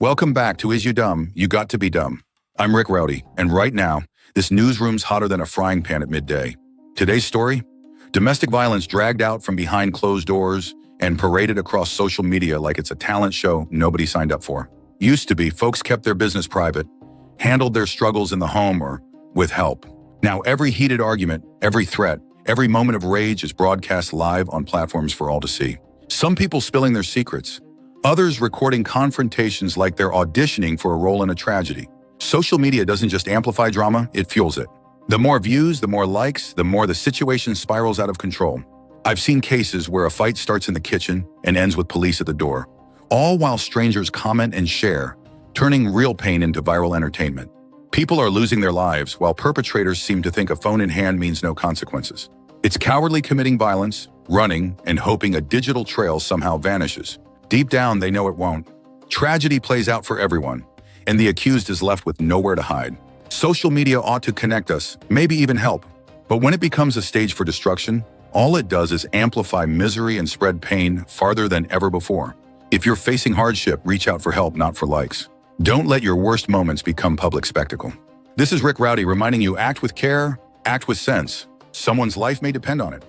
Welcome back to Is You Dumb? You Got to Be Dumb. I'm Rowdy, and right now, this newsroom's hotter than a frying pan at midday. Today's story? Domestic violence dragged out from behind closed doors and paraded across social media like it's a talent show nobody signed up for. Used to be, folks kept their business private, handled their struggles in the home or with help. Now every heated argument, every threat, every moment of rage is broadcast live on platforms for all to see. Some people spilling their secrets, others recording confrontations like they're auditioning for a role in a tragedy. Social media doesn't just amplify drama, it fuels it. The more views, the more likes, the more the situation spirals out of control. I've seen cases where a fight starts in the kitchen and ends with police at the door, all while strangers comment and share, turning real pain into viral entertainment. People are losing their lives while perpetrators seem to think a phone in hand means no consequences. It's cowardly committing violence, running, and hoping a digital trail somehow vanishes. Deep down, they know it won't. Tragedy plays out for everyone, and the accused is left with nowhere to hide. Social media ought to connect us, maybe even help. But when it becomes a stage for destruction, all it does is amplify misery and spread pain farther than ever before. If you're facing hardship, reach out for help, not for likes. Don't let your worst moments become public spectacle. This is Rowdy reminding you, act with care, act with sense. Someone's life may depend on it.